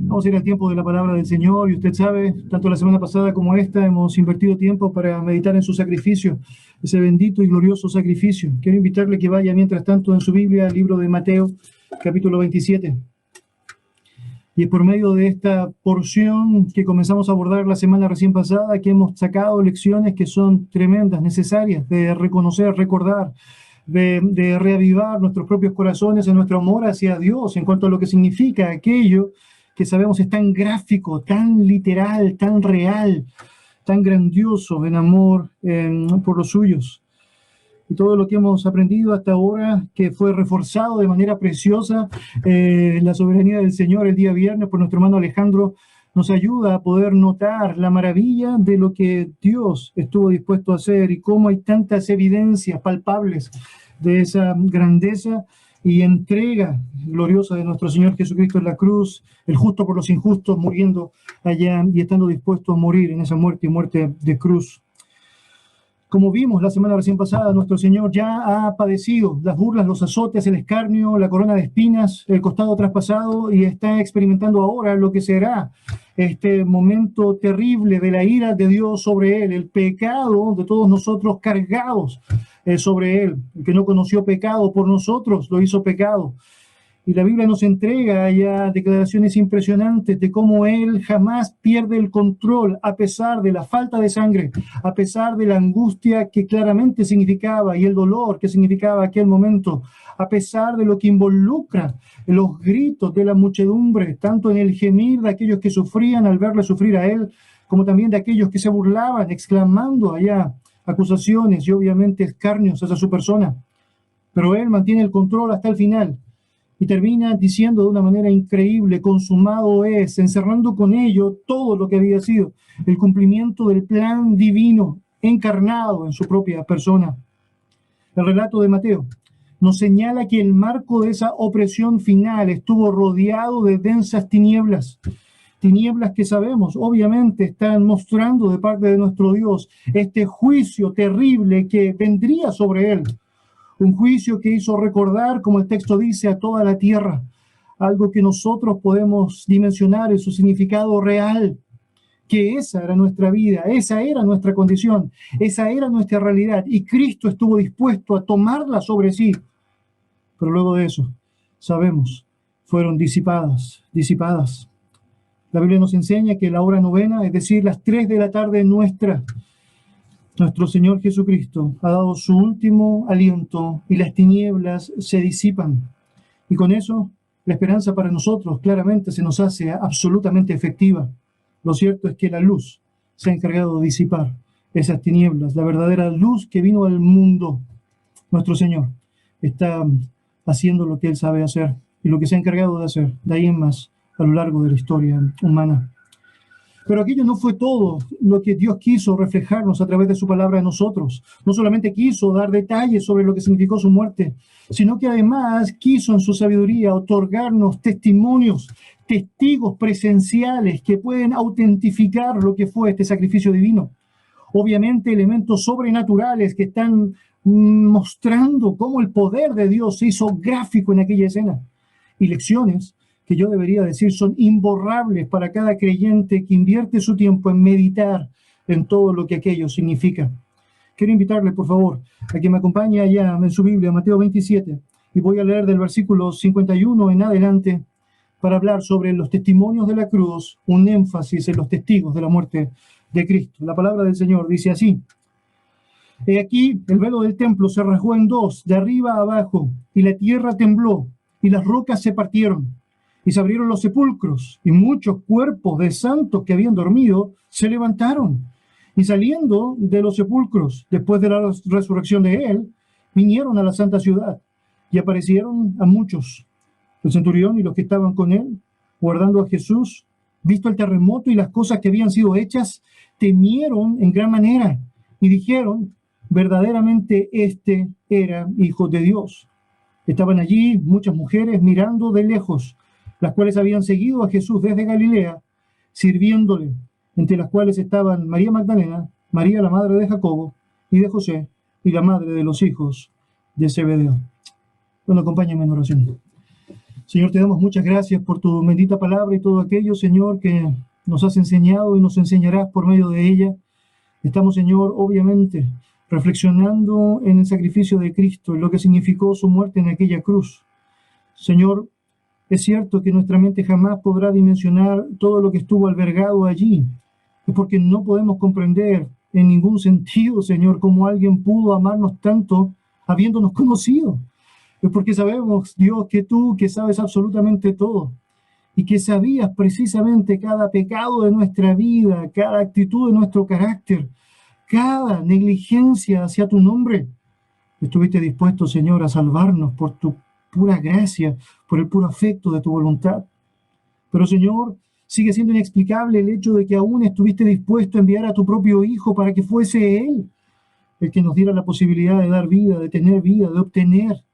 Vamos a ir al tiempo de la palabra del Señor y usted sabe, tanto la semana pasada como esta, hemos invertido tiempo para meditar en su sacrificio, ese bendito y glorioso sacrificio. Quiero invitarle que vaya mientras tanto en su Biblia al libro de Mateo, capítulo 27. Y es por medio de esta porción que comenzamos a abordar la semana recién pasada que hemos sacado lecciones que son tremendas, necesarias de reconocer, recordar, de reavivar nuestros propios corazones en nuestro amor hacia Dios en cuanto a lo que significa aquello que sabemos es tan gráfico, tan literal, tan real, tan grandioso en amor por los suyos. Y todo lo que hemos aprendido hasta ahora, que fue reforzado de manera preciosa, la soberanía del Señor el día viernes por nuestro hermano Alejandro, nos ayuda a poder notar la maravilla de lo que Dios estuvo dispuesto a hacer y cómo hay tantas evidencias palpables de esa grandeza y entrega gloriosa de nuestro Señor Jesucristo en la cruz, el justo por los injustos, muriendo allá y estando dispuesto a morir en esa muerte y muerte de cruz. Como vimos la semana recién pasada, nuestro Señor ya ha padecido las burlas, los azotes, el escarnio, la corona de espinas, el costado traspasado y está experimentando ahora lo que será este momento terrible de la ira de Dios sobre él, el pecado de todos nosotros cargados sobre él. El que no conoció pecado por nosotros lo hizo pecado. Y la Biblia nos entrega ya declaraciones impresionantes de cómo Él jamás pierde el control a pesar de la falta de sangre, a pesar de la angustia que claramente significaba y el dolor que significaba aquel momento, a pesar de lo que involucra los gritos de la muchedumbre, tanto en el gemir de aquellos que sufrían al verle sufrir a Él, como también de aquellos que se burlaban, exclamando allá acusaciones y obviamente escarnios hacia su persona. Pero Él mantiene el control hasta el final. Y termina diciendo de una manera increíble, consumado es, encerrando con ello todo lo que había sido el cumplimiento del plan divino encarnado en su propia persona. El relato de Mateo nos señala que el marco de esa opresión final estuvo rodeado de densas tinieblas, tinieblas que sabemos, obviamente, están mostrando de parte de nuestro Dios este juicio terrible que vendría sobre él. Un juicio que hizo recordar, como el texto dice, a toda la tierra, algo que nosotros podemos dimensionar en su significado real, que esa era nuestra vida, esa era nuestra condición, esa era nuestra realidad, y Cristo estuvo dispuesto a tomarla sobre sí. Pero luego de eso, sabemos, fueron disipadas. La Biblia nos enseña que la hora novena, es decir, las 3 de la tarde nuestra, nuestro Señor Jesucristo ha dado su último aliento y las tinieblas se disipan. Y con eso, la esperanza para nosotros claramente se nos hace absolutamente efectiva. Lo cierto es que la luz se ha encargado de disipar esas tinieblas, la verdadera luz que vino al mundo. Nuestro Señor está haciendo lo que Él sabe hacer y lo que se ha encargado de hacer, de ahí en más, a lo largo de la historia humana. Pero aquello no fue todo lo que Dios quiso reflejarnos a través de su palabra a nosotros. No solamente quiso dar detalles sobre lo que significó su muerte, sino que además quiso en su sabiduría otorgarnos testimonios, testigos presenciales que pueden autentificar lo que fue este sacrificio divino. Obviamente elementos sobrenaturales que están mostrando cómo el poder de Dios se hizo gráfico en aquella escena. Y lecciones que yo debería decir son imborrables para cada creyente que invierte su tiempo en meditar en todo lo que aquello significa. Quiero invitarle, por favor, a que me acompañe allá en su Biblia, Mateo 27, y voy a leer del versículo 51 en adelante para hablar sobre los testimonios de la cruz, un énfasis en los testigos de la muerte de Cristo. La palabra del Señor dice así: He aquí, el velo del templo se rasgó en dos, de arriba a abajo, y la tierra tembló, y las rocas se partieron. Y se abrieron los sepulcros, y muchos cuerpos de santos que habían dormido se levantaron. Y saliendo de los sepulcros, después de la resurrección de él, vinieron a la santa ciudad, y aparecieron a muchos. El centurión y los que estaban con él, guardando a Jesús, visto el terremoto y las cosas que habían sido hechas, temieron en gran manera, y dijeron, verdaderamente este era Hijo de Dios. Estaban allí muchas mujeres mirando de lejos, las cuales habían seguido a Jesús desde Galilea, sirviéndole, entre las cuales estaban María Magdalena, María la madre de Jacobo y de José, y la madre de los hijos de Zebedeo. Bueno, acompáñenme en oración. Señor, te damos muchas gracias por tu bendita palabra y todo aquello, Señor, que nos has enseñado y nos enseñarás por medio de ella. Estamos, Señor, obviamente, reflexionando en el sacrificio de Cristo y lo que significó su muerte en aquella cruz. Señor, es cierto que nuestra mente jamás podrá dimensionar todo lo que estuvo albergado allí. Es porque no podemos comprender en ningún sentido, Señor, cómo alguien pudo amarnos tanto habiéndonos conocido. Es porque sabemos, Dios, que tú, que sabes absolutamente todo, y que sabías precisamente cada pecado de nuestra vida, cada actitud de nuestro carácter, cada negligencia hacia tu nombre, estuviste dispuesto, Señor, a salvarnos por tu pura gracia, por el puro afecto de tu voluntad. Pero, Señor, sigue siendo inexplicable el hecho de que aún estuviste dispuesto a enviar a tu propio Hijo para que fuese Él el que nos diera la posibilidad de dar vida, de tener vida, de obtener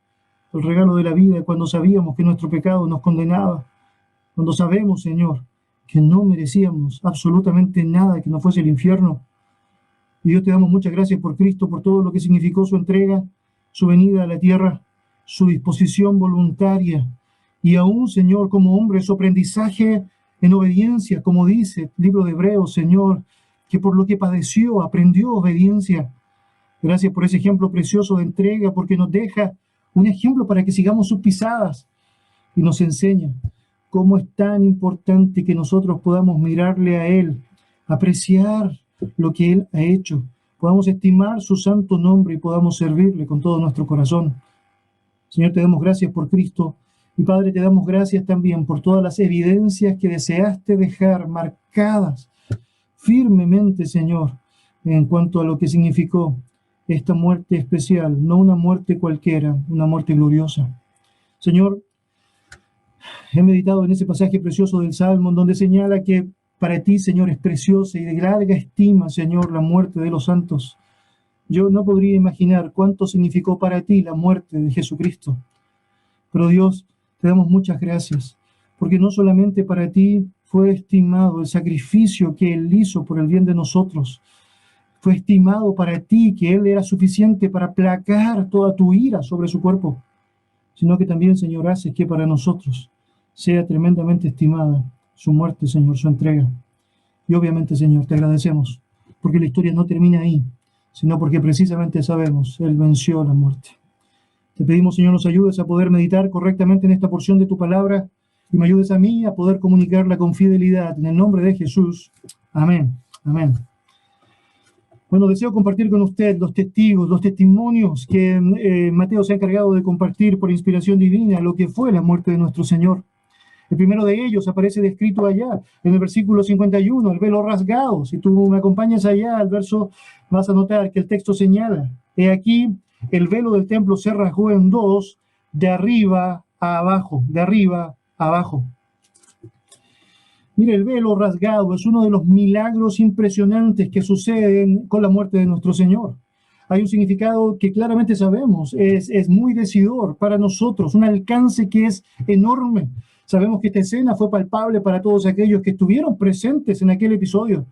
el regalo de la vida cuando sabíamos que nuestro pecado nos condenaba, cuando sabemos, Señor, que no merecíamos absolutamente nada que no fuese el infierno. Y Dios, te damos muchas gracias por Cristo, por todo lo que significó su entrega, su venida a la tierra, su disposición voluntaria, y aún, Señor, como hombre, su aprendizaje en obediencia, como dice el libro de Hebreos, Señor, que por lo que padeció, aprendió obediencia. Gracias por ese ejemplo precioso de entrega, porque nos deja un ejemplo para que sigamos sus pisadas y nos enseña cómo es tan importante que nosotros podamos mirarle a Él, apreciar lo que Él ha hecho, podamos estimar su santo nombre y podamos servirle con todo nuestro corazón. Señor, te damos gracias por Cristo y Padre, te damos gracias también por todas las evidencias que deseaste dejar marcadas firmemente, Señor, en cuanto a lo que significó esta muerte especial, no una muerte cualquiera, una muerte gloriosa. Señor, he meditado en ese pasaje precioso del Salmo, en donde señala que para ti, Señor, es preciosa y de larga estima, Señor, la muerte de los santos. Yo no podría imaginar cuánto significó para ti la muerte de Jesucristo. Pero Dios, te damos muchas gracias, porque no solamente para ti fue estimado el sacrificio que Él hizo por el bien de nosotros, fue estimado para ti que Él era suficiente para aplacar toda tu ira sobre su cuerpo, sino que también, Señor, haces que para nosotros sea tremendamente estimada su muerte, Señor, su entrega. Y obviamente, Señor, te agradecemos, porque la historia no termina ahí, sino porque precisamente sabemos, Él venció la muerte. Te pedimos, Señor, nos ayudes a poder meditar correctamente en esta porción de tu palabra y me ayudes a mí a poder comunicarla con fidelidad. En el nombre de Jesús. Amén. Amén. Bueno, deseo compartir con usted los testigos, los testimonios que Mateo se ha encargado de compartir por inspiración divina, lo que fue la muerte de nuestro Señor. El primero de ellos aparece descrito allá, en el versículo 51, el velo rasgado. Si tú me acompañas allá al verso, vas a notar que el texto señala: he aquí, el velo del templo se rasgó en dos, de arriba a abajo, de arriba a abajo. Mire, el velo rasgado es uno de los milagros impresionantes que suceden con la muerte de nuestro Señor. Hay un significado que claramente sabemos, es muy decidor para nosotros, un alcance que es enorme. Sabemos que esta escena fue palpable para todos aquellos que estuvieron presentes en aquel episodio,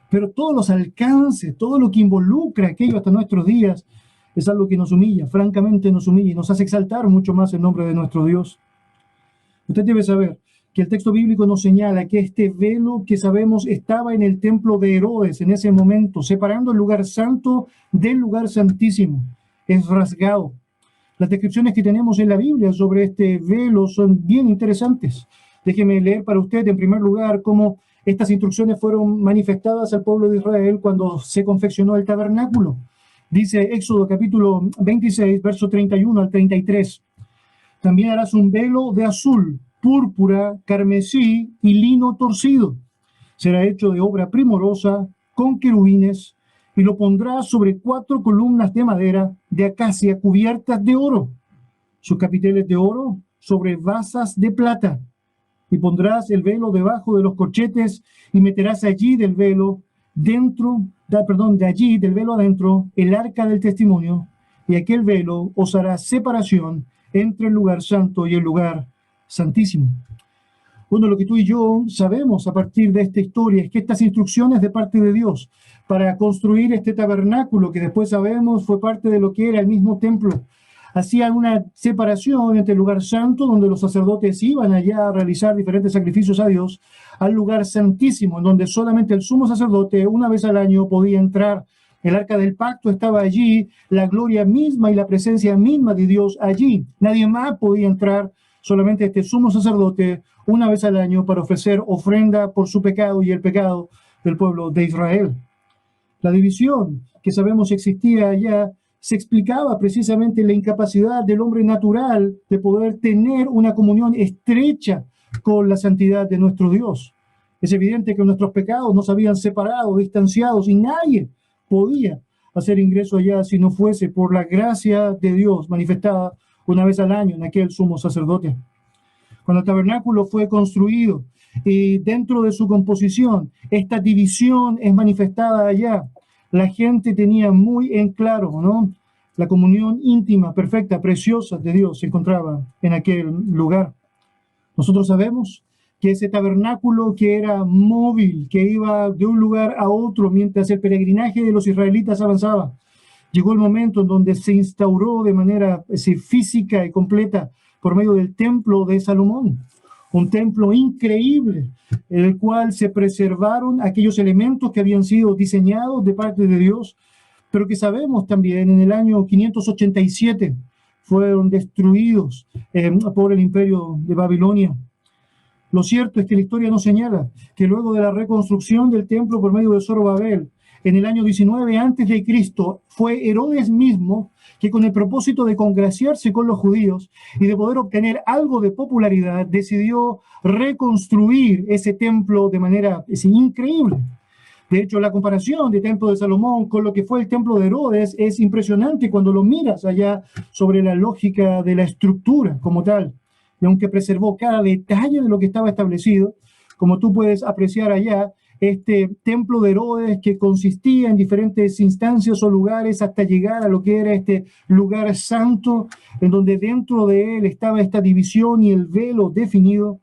pero todos los alcances, todo lo que involucra aquello hasta nuestros días, es algo que nos humilla, francamente nos humilla y nos hace exaltar mucho más el nombre de nuestro Dios. Usted debe saber que el texto bíblico nos señala que este velo que sabemos estaba en el templo de Herodes en ese momento, separando el lugar santo del lugar santísimo. Es rasgado. Las descripciones que tenemos en la Biblia sobre este velo son bien interesantes. Déjeme leer para usted, en primer lugar, cómo estas instrucciones fueron manifestadas al pueblo de Israel cuando se confeccionó el tabernáculo. Dice Éxodo capítulo 26, verso 31 al 33. También harás un velo de azul, púrpura, carmesí y lino torcido. Será hecho de obra primorosa, con querubines, y lo pondrás sobre 4 columnas de madera de acacia cubiertas de oro, sus capiteles de oro sobre basas de plata, y pondrás el velo debajo de los corchetes y meterás allí del velo de allí del velo adentro el arca del testimonio, y aquel velo os hará separación entre el lugar santo y el lugar santísimo. Bueno, lo que tú y yo sabemos a partir de esta historia es que estas instrucciones de parte de Dios para construir este tabernáculo, que después sabemos fue parte de lo que era el mismo templo, hacían una separación entre el lugar santo, donde los sacerdotes iban allá a realizar diferentes sacrificios a Dios, al lugar santísimo, en donde solamente el sumo sacerdote una vez al año podía entrar. El arca del pacto estaba allí, la gloria misma y la presencia misma de Dios allí. Nadie más podía entrar, solamente este sumo sacerdote una vez al año para ofrecer ofrenda por su pecado y el pecado del pueblo de Israel. La división que sabemos existía allá se explicaba precisamente en la incapacidad del hombre natural de poder tener una comunión estrecha con la santidad de nuestro Dios. Es evidente que nuestros pecados nos habían separado, distanciados, y nadie podía hacer ingreso allá si no fuese por la gracia de Dios manifestada una vez al año en aquel sumo sacerdote. Cuando el tabernáculo fue construido y dentro de su composición, esta división es manifestada allá. La gente tenía muy en claro, ¿no? La comunión íntima, perfecta, preciosa de Dios se encontraba en aquel lugar. Nosotros sabemos que ese tabernáculo que era móvil, que iba de un lugar a otro mientras el peregrinaje de los israelitas avanzaba, llegó el momento en donde se instauró de manera física y completa por medio del templo de Salomón. Un templo increíble, en el cual se preservaron aquellos elementos que habían sido diseñados de parte de Dios, pero que sabemos también en el año 587 fueron destruidos por el imperio de Babilonia. Lo cierto es que la historia nos señala que luego de la reconstrucción del templo por medio de Zorobabel, en el año 19 antes de Cristo, fue Herodes mismo que, con el propósito de congraciarse con los judíos y de poder obtener algo de popularidad, decidió reconstruir ese templo de manera increíble. De hecho, la comparación del templo de Salomón con lo que fue el templo de Herodes es impresionante cuando lo miras allá sobre la lógica de la estructura como tal. Y aunque preservó cada detalle de lo que estaba establecido, como tú puedes apreciar allá, este templo de Herodes, que consistía en diferentes instancias o lugares hasta llegar a lo que era este lugar santo, en donde dentro de él estaba esta división y el velo definido,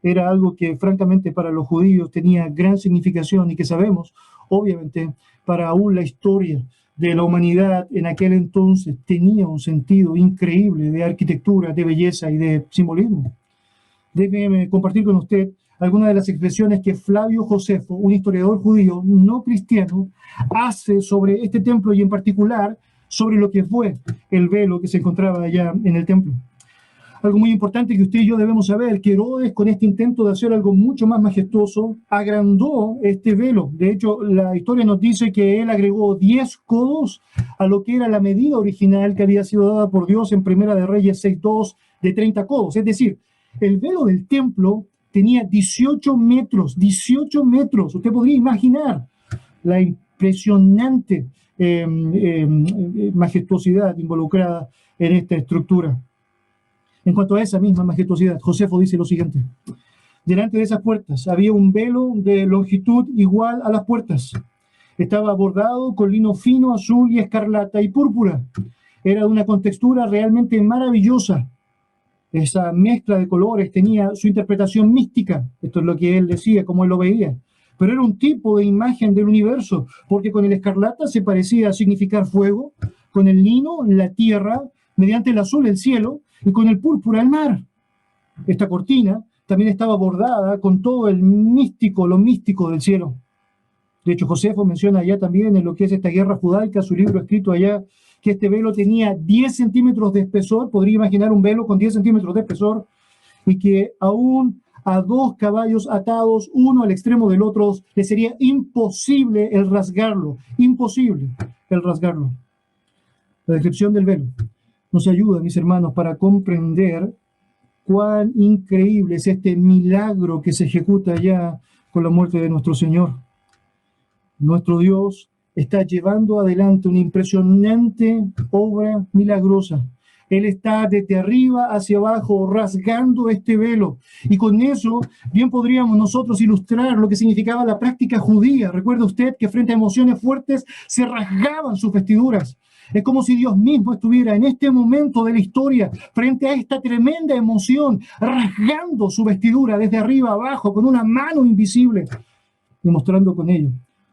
era algo que francamente para los judíos tenía gran significación y que sabemos, obviamente, para aún la historia de la humanidad en aquel entonces tenía un sentido increíble de arquitectura, de belleza y de simbolismo. Déjeme compartir con usted algunas de las expresiones que Flavio Josefo, un historiador judío no cristiano, hace sobre este templo y en particular sobre lo que fue el velo que se encontraba allá en el templo. Algo muy importante que usted y yo debemos saber, que Herodes, con este intento de hacer algo mucho más majestuoso, agrandó este velo. De hecho, la historia nos dice que él agregó 10 codos a lo que era la medida original que había sido dada por Dios en Primera de Reyes 6:2 de 30 codos. Es decir, el velo del templo tenía 18 metros, 18 metros. Usted podría imaginar la impresionante majestuosidad involucrada en esta estructura. En cuanto a esa misma majestuosidad, Josefo dice lo siguiente: delante de esas puertas había un velo de longitud igual a las puertas. Estaba bordado con lino fino, azul y escarlata y púrpura. Era de una contextura realmente maravillosa. Esa mezcla de colores tenía su interpretación mística. Esto es lo que él decía, como él lo veía. Pero era un tipo de imagen del universo, porque con el escarlata se parecía a significar fuego, con el lino la tierra, mediante el azul el cielo, y con el púrpura el mar. Esta cortina también estaba bordada con todo lo místico del cielo. De hecho, Josefo menciona allá también en lo que es esta guerra judaica, su libro escrito allá, que este velo tenía 10 centímetros de espesor. Podría imaginar un velo con 10 centímetros de espesor, y que aún a 2 caballos atados, uno al extremo del otro, le sería imposible el rasgarlo. Imposible el rasgarlo. La descripción del velo nos ayuda, mis hermanos, para comprender cuán increíble es este milagro que se ejecuta ya con la muerte de nuestro Señor. Nuestro Dios está llevando adelante una impresionante obra milagrosa. Él está desde arriba hacia abajo rasgando este velo. Y con eso bien podríamos nosotros ilustrar lo que significaba la práctica judía. Recuerda usted que frente a emociones fuertes se rasgaban sus vestiduras. Es como si Dios mismo estuviera en este momento de la historia, frente a esta tremenda emoción, rasgando su vestidura desde arriba a abajo con una mano invisible y mostrando con ello,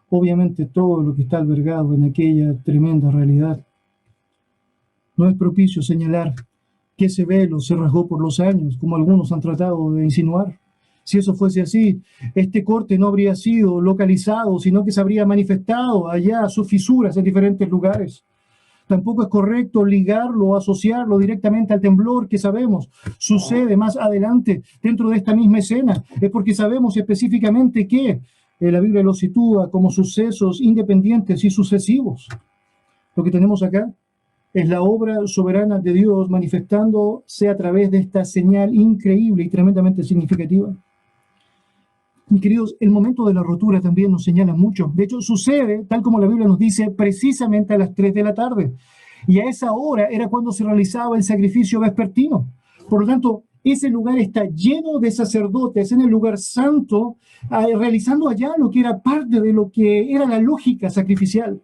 obviamente, todo lo que está albergado en aquella tremenda realidad. No es propicio señalar que ese velo se rasgó por los años, como algunos han tratado de insinuar. Si eso fuese así, este corte no habría sido localizado, sino que se habría manifestado allá sus fisuras en diferentes lugares. Tampoco es correcto ligarlo o asociarlo directamente al temblor que sabemos sucede más adelante dentro de esta misma escena. Es porque sabemos específicamente que la Biblia lo sitúa como sucesos independientes y sucesivos. Lo que tenemos acá es la obra soberana de Dios manifestándose a través de esta señal increíble y tremendamente significativa. Mis queridos, el momento de la rotura también nos señala mucho. De hecho, sucede, tal como la Biblia nos dice, precisamente a las 3 de la tarde. Y a esa hora era cuando se realizaba el sacrificio vespertino. Por lo tanto, ese lugar está lleno de sacerdotes en el lugar santo, realizando allá lo que era parte de lo que era la lógica sacrificial.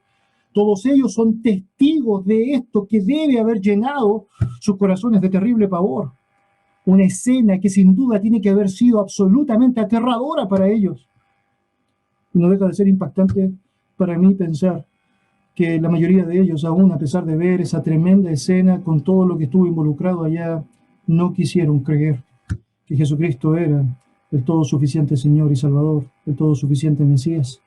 Todos ellos son testigos de esto que debe haber llenado sus corazones de terrible pavor. Una escena que sin duda tiene que haber sido absolutamente aterradora para ellos. Y no deja de ser impactante para mí pensar que la mayoría de ellos, aún a pesar de ver esa tremenda escena con todo lo que estuvo involucrado allá, no quisieron creer que Jesucristo era el todo suficiente Señor y Salvador, el todo suficiente Mesías.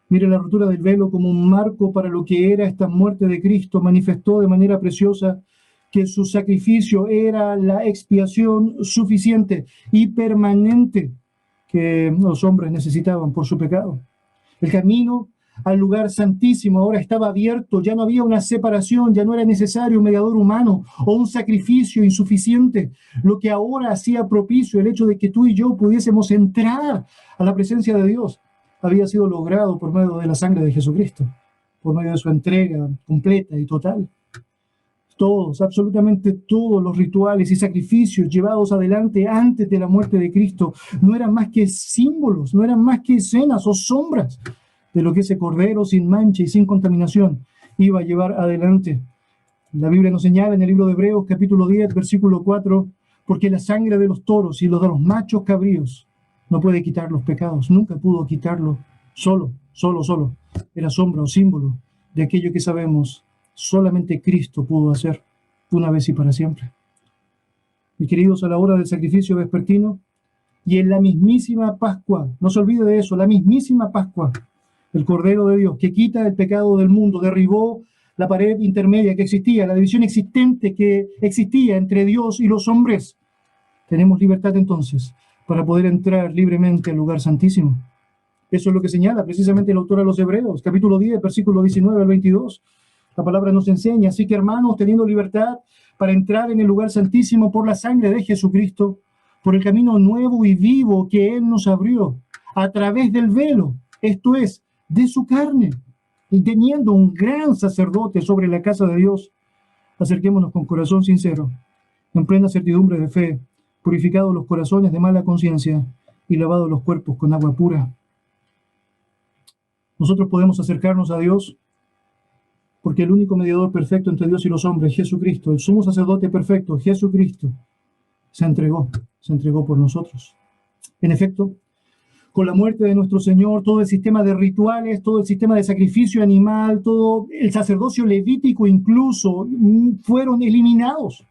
Mire, la rotura del velo como un marco para lo que era esta muerte de Cristo manifestó de manera preciosa que su sacrificio era la expiación suficiente y permanente que los hombres necesitaban por su pecado. El camino al lugar santísimo ahora estaba abierto, ya no había una separación, ya no era necesario un mediador humano o un sacrificio insuficiente, lo que ahora hacía propicio el hecho de que tú y yo pudiésemos entrar a la presencia de Dios había sido logrado por medio de la sangre de Jesucristo, por medio de su entrega completa y total. Todos, absolutamente todos los rituales y sacrificios llevados adelante antes de la muerte de Cristo no eran más que símbolos, no eran más que escenas o sombras de lo que ese Cordero sin mancha y sin contaminación iba a llevar adelante. La Biblia nos señala en el libro de Hebreos, capítulo 10, versículo 4, porque la sangre de los toros y los de los machos cabríos no puede quitar los pecados, nunca pudo quitarlo solo. Era sombra o símbolo de aquello que sabemos solamente Cristo pudo hacer una vez y para siempre. Mis queridos, a la hora del sacrificio vespertino y en la mismísima Pascua, no se olvide de eso, la mismísima Pascua, el Cordero de Dios que quita el pecado del mundo, derribó la pared intermedia que existía, la división existente que existía entre Dios y los hombres. Tenemos libertad entonces para poder entrar libremente al lugar santísimo. Eso es lo que señala precisamente el autor a los Hebreos, capítulo 10, versículo 19 al 22. La palabra nos enseña, así que hermanos, teniendo libertad para entrar en el lugar santísimo por la sangre de Jesucristo, por el camino nuevo y vivo que Él nos abrió, a través del velo, esto es, de su carne, y teniendo un gran sacerdote sobre la casa de Dios, acerquémonos con corazón sincero, en plena certidumbre de fe, purificados los corazones de mala conciencia y lavados los cuerpos con agua pura. Nosotros podemos acercarnos a Dios porque el único mediador perfecto entre Dios y los hombres, Jesucristo, el sumo sacerdote perfecto, Jesucristo, se entregó por nosotros. En efecto, con la muerte de nuestro Señor, todo el sistema de rituales, todo el sistema de sacrificio animal, todo el sacerdocio levítico incluso, fueron eliminados.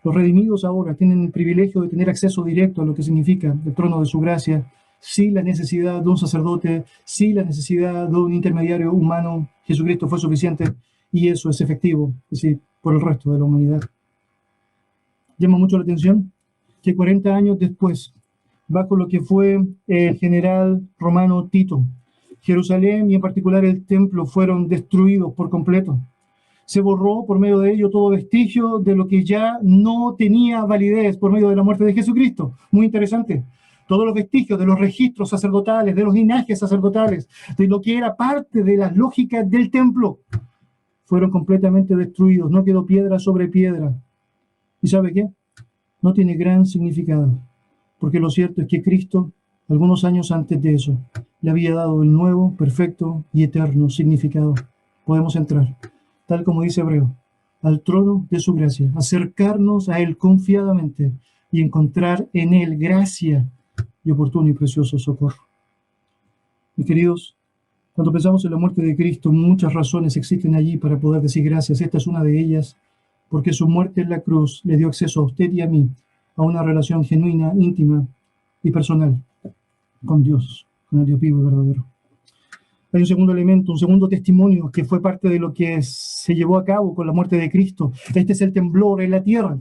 Los redimidos ahora tienen el privilegio de tener acceso directo a lo que significa el trono de su gracia, sin la necesidad de un sacerdote, sin la necesidad de un intermediario humano. Jesucristo fue suficiente y eso es efectivo, es decir, por el resto de la humanidad. Llama mucho la atención que 40 años después, bajo lo que fue el general romano Tito, Jerusalén y en particular el templo fueron destruidos por completo. Se borró por medio de ello todo vestigio de lo que ya no tenía validez por medio de la muerte de Jesucristo. Muy interesante. Todos los vestigios de los registros sacerdotales, de los linajes sacerdotales, de lo que era parte de las lógicas del templo, fueron completamente destruidos. No quedó piedra sobre piedra. ¿Y sabe qué? No tiene gran significado, porque lo cierto es que Cristo, algunos años antes de eso, le había dado el nuevo, perfecto y eterno significado. Podemos entrar, tal como dice Hebreo, al trono de su gracia, acercarnos a Él confiadamente y encontrar en Él gracia y oportuno y precioso socorro. Mis queridos, Cuando pensamos en la muerte de Cristo, muchas razones existen allí para poder decir gracias. Esta es una de ellas, porque su muerte en la cruz le dio acceso a usted y a mí a una relación genuina, íntima y personal con Dios, con el Dios vivo y verdadero. Hay un segundo elemento, un segundo testimonio que fue parte de lo que se llevó a cabo con la muerte de Cristo. Este es el temblor en la tierra,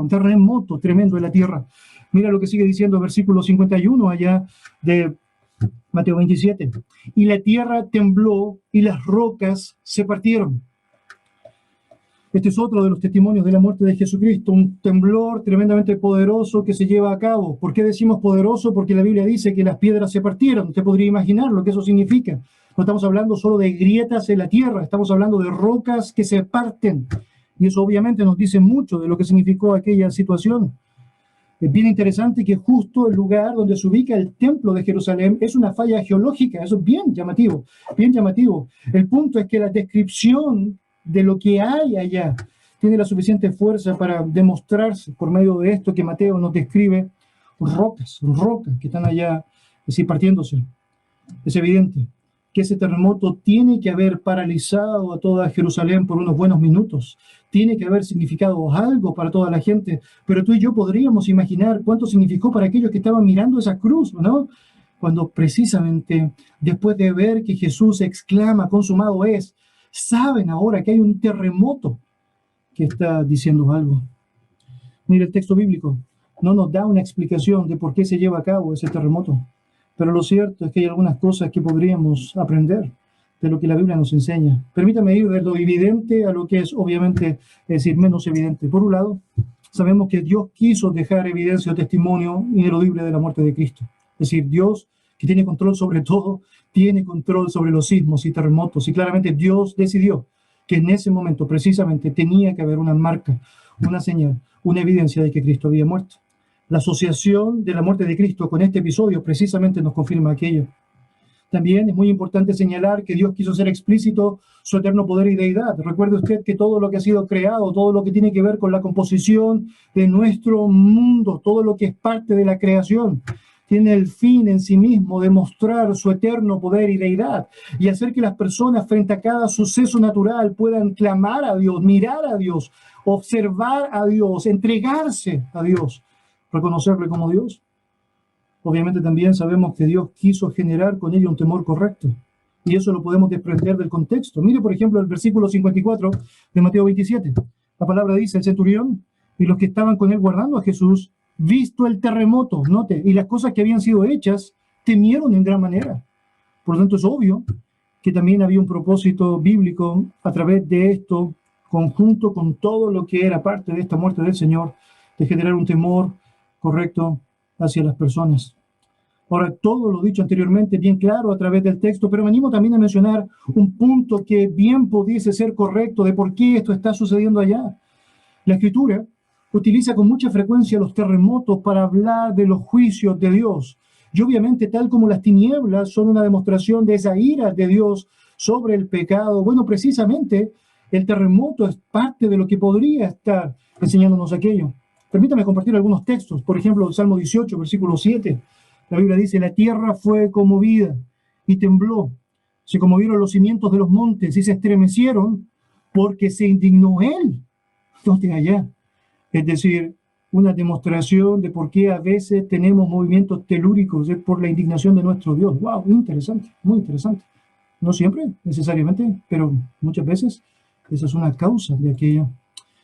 un terremoto tremendo en la tierra. Mira lo que sigue diciendo el versículo 51 allá de Mateo 27. Y la tierra tembló y las rocas se partieron. Este es otro de los testimonios de la muerte de Jesucristo, un temblor tremendamente poderoso que se lleva a cabo. ¿Por qué decimos poderoso? Porque la Biblia dice que las piedras se partieron. Usted podría imaginar lo que eso significa. No estamos hablando solo de grietas en la tierra, estamos hablando de rocas que se parten. Y eso obviamente nos dice mucho de lo que significó aquella situación. Es bien interesante que justo el lugar donde se ubica el templo de Jerusalén es una falla geológica. Eso es bien llamativo, bien llamativo. El punto es que la descripción de lo que hay allá tiene la suficiente fuerza para demostrarse por medio de esto que Mateo nos describe, rocas que están allá, así partiéndose. Es evidente que ese terremoto tiene que haber paralizado a toda Jerusalén por unos buenos minutos, tiene que haber significado algo para toda la gente, pero tú y yo podríamos imaginar cuánto significó para aquellos que estaban mirando esa cruz, ¿no? Cuando precisamente después de ver que Jesús exclama, consumado es, saben ahora que hay un terremoto que está diciendo algo. Mire, el texto bíblico no nos da una explicación de por qué se lleva a cabo ese terremoto, pero lo cierto es que hay algunas cosas que podríamos aprender de lo que la Biblia nos enseña. Permítame ir de lo evidente a lo que es obviamente, es decir, menos evidente. Por un lado, sabemos que Dios quiso dejar evidencia o testimonio ineludible de la muerte de Cristo. Es decir, Dios, que tiene control sobre todo, tiene control sobre los sismos y terremotos. Y claramente Dios decidió que en ese momento precisamente tenía que haber una marca, una señal, una evidencia de que Cristo había muerto. La asociación de la muerte de Cristo con este episodio precisamente nos confirma aquello. También es muy importante señalar que Dios quiso ser explícito su eterno poder y deidad. Recuerde usted que todo lo que ha sido creado, todo lo que tiene que ver con la composición de nuestro mundo, todo lo que es parte de la creación, tiene el fin en sí mismo de mostrar su eterno poder y deidad y hacer que las personas frente a cada suceso natural puedan clamar a Dios, mirar a Dios, observar a Dios, entregarse a Dios, reconocerle como Dios. Obviamente también sabemos que Dios quiso generar con ello un temor correcto. Y eso lo podemos desprender del contexto. Mire, por ejemplo, el versículo 54 de Mateo 27. La palabra dice, el centurión y los que estaban con él guardando a Jesús, visto el terremoto, note, y las cosas que habían sido hechas, temieron en gran manera. Por lo tanto, es obvio que también había un propósito bíblico a través de esto, conjunto con todo lo que era parte de esta muerte del Señor, de generar un temor correcto hacia las personas. Ahora, todo lo dicho anteriormente, bien claro a través del texto, pero me animo también a mencionar un punto que bien pudiese ser correcto de por qué esto está sucediendo allá. La Escritura utiliza con mucha frecuencia los terremotos para hablar de los juicios de Dios. Y obviamente, tal como las tinieblas son una demostración de esa ira de Dios sobre el pecado, bueno, precisamente el terremoto es parte de lo que podría estar enseñándonos aquello. Permítame compartir algunos textos. Por ejemplo, el Salmo 18, versículo 7. La Biblia dice, la tierra fue conmovida y tembló. Se conmovieron los cimientos de los montes y se estremecieron porque se indignó él. Entonces allá. Es decir, una demostración de por qué a veces tenemos movimientos telúricos, es por la indignación de nuestro Dios. ¡Wow! Interesante, muy interesante. No siempre, necesariamente, pero muchas veces esa es una causa de aquello.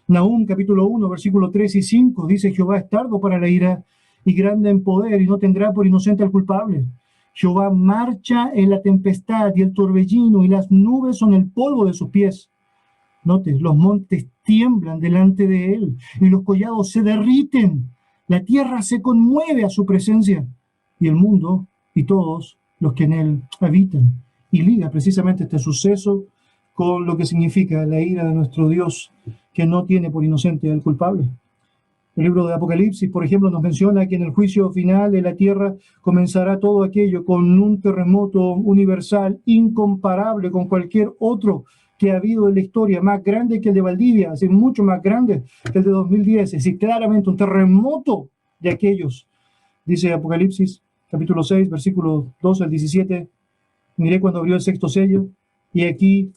Nahum capítulo 1, versículos 3 y 5 dice, Jehová es tardo para la ira y grande en poder y no tendrá por inocente al culpable. Jehová marcha en la tempestad y el torbellino y las nubes son el polvo de sus pies. Note, los montes tiemblan delante de él y los collados se derriten. La tierra se conmueve a su presencia y el mundo y todos los que en él habitan. Y liga precisamente este suceso con lo que significa la ira de nuestro Dios, que no tiene por inocente al culpable. El libro de Apocalipsis, por ejemplo, nos menciona que en el juicio final de la tierra comenzará todo aquello con un terremoto universal incomparable con cualquier otro que ha habido en la historia, más grande que el de Valdivia, así mucho más grande que el de 2010, es decir, claramente un terremoto de aquellos. Dice Apocalipsis, capítulo 6, versículos 12 al 17, Miré cuando abrió el sexto sello, y aquí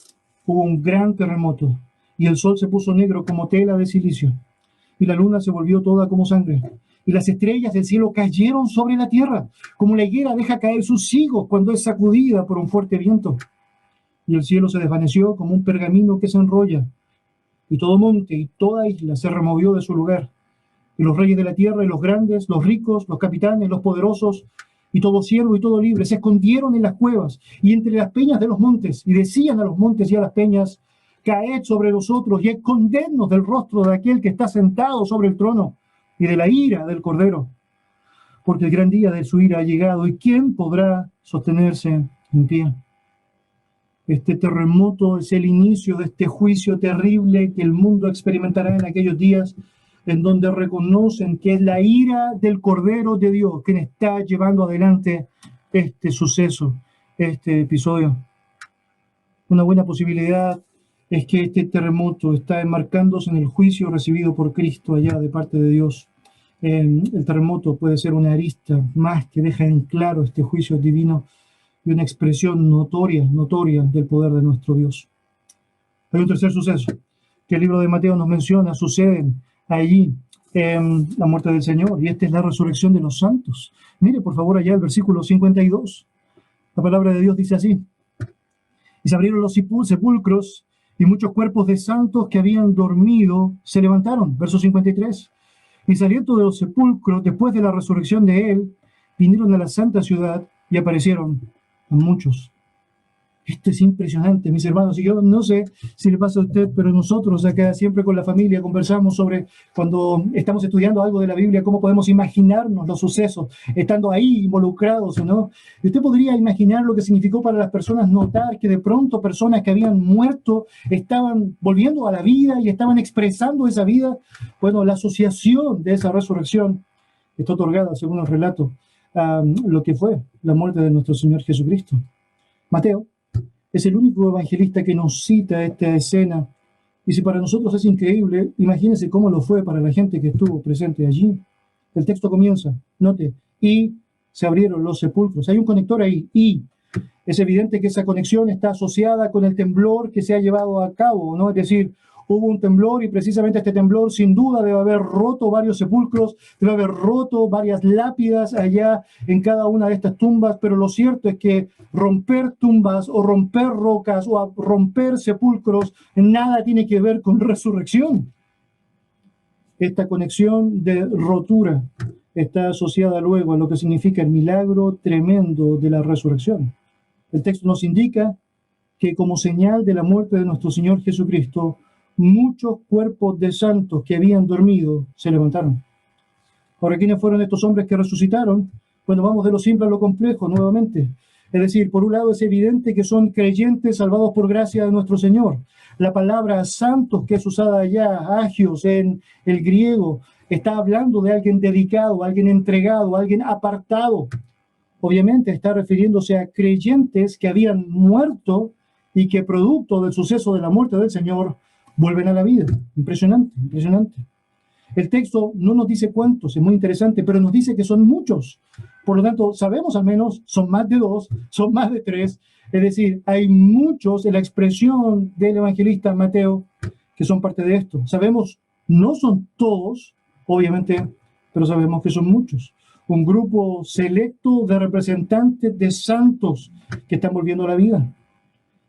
hubo un gran terremoto, y el sol se puso negro como tela de silicio, y la luna se volvió toda como sangre, y las estrellas del cielo cayeron sobre la tierra, como la higuera deja caer sus higos cuando es sacudida por un fuerte viento. Y el cielo se desvaneció como un pergamino que se enrolla, y todo monte y toda isla se removió de su lugar. Y los reyes de la tierra, y los grandes, los ricos, los capitanes, los poderosos, y todo siervo y todo libre, se escondieron en las cuevas y entre las peñas de los montes, y decían a los montes y a las peñas: caed sobre nosotros y escondednos del rostro de aquel que está sentado sobre el trono y de la ira del Cordero, porque el gran día de su ira ha llegado, y ¿quién podrá sostenerse en pie? Este terremoto es el inicio de este juicio terrible que el mundo experimentará en aquellos días, en donde reconocen que es la ira del Cordero de Dios quien está llevando adelante este suceso, este episodio. Una buena posibilidad es que este terremoto está enmarcándose en el juicio recibido por Cristo allá de parte de Dios. El terremoto puede ser una arista más que deja en claro este juicio divino y una expresión notoria del poder de nuestro Dios. Hay un tercer suceso que el libro de Mateo nos menciona, suceden allí en la muerte del Señor, y esta es la resurrección de los santos. Mire por favor allá el versículo 52. La palabra de Dios dice así: y se abrieron los sepulcros, y muchos cuerpos de santos que habían dormido se levantaron. Verso 53. Y saliendo de los sepulcros, después de la resurrección de él, vinieron a la santa ciudad y aparecieron a muchos. Esto es impresionante, mis hermanos. Y yo no sé si le pasa a usted, pero nosotros acá siempre con la familia conversamos sobre, cuando estamos estudiando algo de la Biblia, cómo podemos imaginarnos los sucesos, estando ahí involucrados, ¿no? Y usted podría imaginar lo que significó para las personas notar que de pronto personas que habían muerto estaban volviendo a la vida y estaban expresando esa vida. Bueno, la asociación de esa resurrección está otorgada, según el relato, a lo que fue la muerte de nuestro Señor Jesucristo. Mateo es el único evangelista que nos cita esta escena, y si para nosotros es increíble, imagínense cómo lo fue para la gente que estuvo presente allí. El texto comienza, note, y se abrieron los sepulcros. Hay un conector ahí, y es evidente que esa conexión está asociada con el temblor que se ha llevado a cabo, ¿no? Es decir, hubo un temblor, y precisamente este temblor sin duda debe haber roto varios sepulcros, debe haber roto varias lápidas allá en cada una de estas tumbas, pero lo cierto es que romper tumbas o romper rocas o romper sepulcros nada tiene que ver con resurrección. Esta conexión de rotura está asociada luego a lo que significa el milagro tremendo de la resurrección. El texto nos indica que como señal de la muerte de nuestro Señor Jesucristo, muchos cuerpos de santos que habían dormido se levantaron. Ahora, ¿quiénes fueron estos hombres que resucitaron? Bueno, vamos de lo simple a lo complejo nuevamente. Es decir, por un lado es evidente que son creyentes salvados por gracia de nuestro Señor. La palabra santos que es usada allá, agios en el griego, está hablando de alguien dedicado, alguien entregado, alguien apartado. Obviamente está refiriéndose a creyentes que habían muerto y que producto del suceso de la muerte del Señor vuelven a la vida. Impresionante, impresionante. El texto no nos dice cuántos, es muy interesante, pero nos dice que son muchos. Por lo tanto, sabemos al menos, son más de 2, son más de 3. Es decir, hay muchos en la expresión del evangelista Mateo que son parte de esto. Sabemos, no son todos, obviamente, pero sabemos que son muchos. Un grupo selecto de representantes de santos que están volviendo a la vida.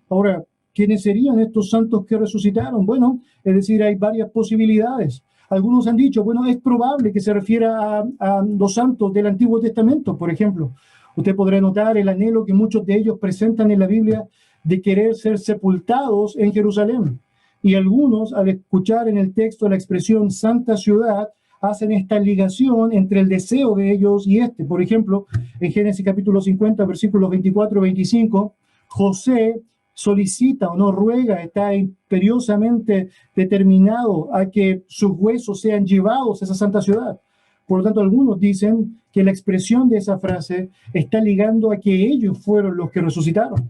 Ahora, ¿quiénes serían estos santos que resucitaron? Bueno, es decir, hay varias posibilidades. Algunos han dicho, bueno, es probable que se refiera a los santos del Antiguo Testamento, por ejemplo. Usted podrá notar el anhelo que muchos de ellos presentan en la Biblia de querer ser sepultados en Jerusalén. Y algunos, al escuchar en el texto la expresión Santa Ciudad, hacen esta ligación entre el deseo de ellos y este. Por ejemplo, en Génesis capítulo 50, versículos 24 y 25, José solicita o no ruega, está imperiosamente determinado a que sus huesos sean llevados a esa santa ciudad. Por lo tanto, algunos dicen que la expresión de esa frase está ligando a que ellos fueron los que resucitaron.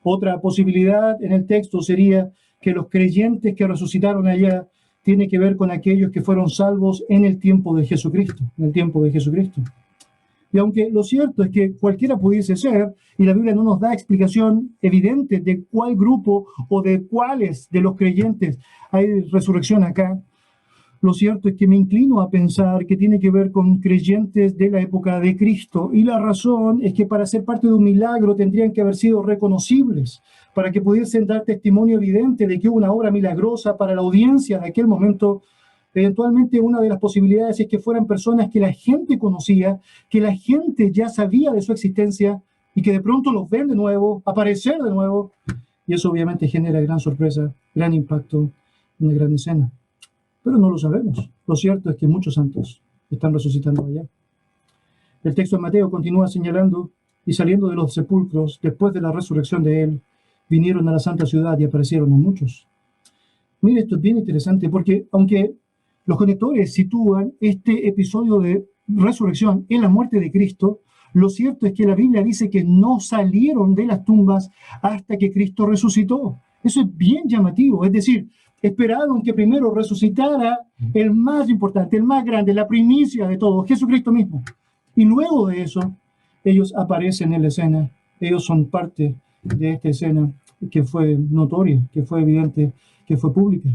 Otra posibilidad en el texto sería que los creyentes que resucitaron allá tiene que ver con aquellos que fueron salvos en el tiempo de Jesucristo, en el tiempo de Jesucristo. Y aunque lo cierto es que cualquiera pudiese ser, y la Biblia no nos da explicación evidente de cuál grupo o de cuáles de los creyentes hay resurrección acá, lo cierto es que me inclino a pensar que tiene que ver con creyentes de la época de Cristo. Y la razón es que para ser parte de un milagro tendrían que haber sido reconocibles, para que pudiesen dar testimonio evidente de que hubo una obra milagrosa para la audiencia de aquel momento. Eventualmente una de las posibilidades es que fueran personas que la gente conocía, que la gente ya sabía de su existencia y que de pronto los ven de nuevo, aparecer de nuevo. Y eso obviamente genera gran sorpresa, gran impacto, una gran escena. Pero no lo sabemos. Lo cierto es que muchos santos están resucitando allá. El texto de Mateo continúa señalando, y saliendo de los sepulcros, después de la resurrección de él, vinieron a la santa ciudad y aparecieron a muchos. Mire, esto es bien interesante porque aunque los conectores sitúan este episodio de resurrección en la muerte de Cristo, lo cierto es que la Biblia dice que no salieron de las tumbas hasta que Cristo resucitó. Eso es bien llamativo, es decir, esperaron que primero resucitara el más importante, el más grande, la primicia de todo, Jesucristo mismo. Y luego de eso, ellos aparecen en la escena, ellos son parte de esta escena que fue notoria, que fue evidente, que fue pública.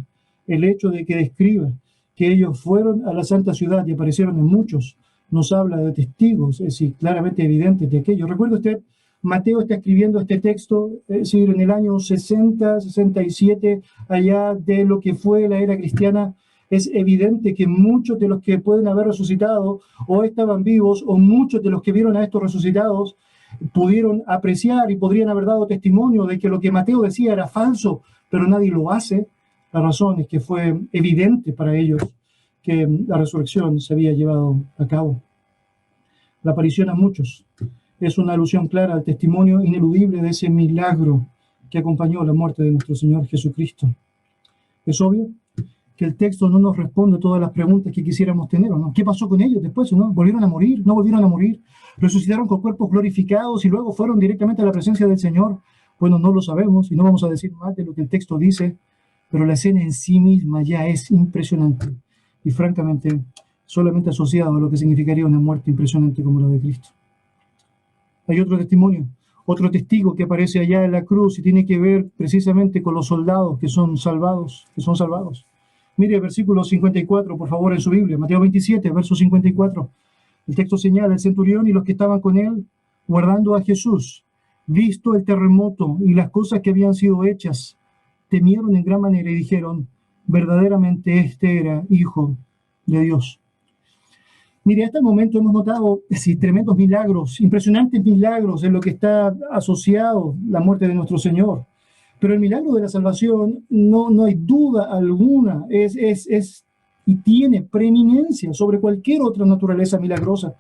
El hecho de que describa que ellos fueron a la santa ciudad y aparecieron en muchos, nos habla de testigos, es decir, claramente evidentes de aquello. Recuerde usted, Mateo está escribiendo este texto, es decir, en el año 60, 67, allá de lo que fue la era cristiana. Es evidente que muchos de los que pueden haber resucitado o estaban vivos, o muchos de los que vieron a estos resucitados, pudieron apreciar y podrían haber dado testimonio de que lo que Mateo decía era falso, pero nadie lo hace. La razón es que fue evidente para ellos que la resurrección se había llevado a cabo. La aparición a muchos es una alusión clara al testimonio ineludible de ese milagro que acompañó la muerte de nuestro Señor Jesucristo. Es obvio que el texto no nos responde todas las preguntas que quisiéramos tener, ¿o no? ¿Qué pasó con ellos después, no? ¿Volvieron a morir? ¿No volvieron a morir? ¿Resucitaron con cuerpos glorificados y luego fueron directamente a la presencia del Señor? Bueno, no lo sabemos y no vamos a decir más de lo que el texto dice, pero la escena en sí misma ya es impresionante y francamente solamente asociado a lo que significaría una muerte impresionante como la de Cristo. Hay otro testimonio, otro testigo que aparece allá en la cruz y tiene que ver precisamente con los soldados que son salvados, Mire el versículo 54, por favor, en su Biblia, Mateo 27, verso 54. El texto señala: el centurión y los que estaban con él, guardando a Jesús, visto el terremoto y las cosas que habían sido hechas, temieron en gran manera y dijeron: verdaderamente este era Hijo de Dios. Mire, hasta el momento hemos notado tremendos milagros, impresionantes milagros en lo que está asociado la muerte de nuestro Señor. Pero el milagro de la salvación no hay duda alguna, es y tiene preeminencia sobre cualquier otra naturaleza milagrosa.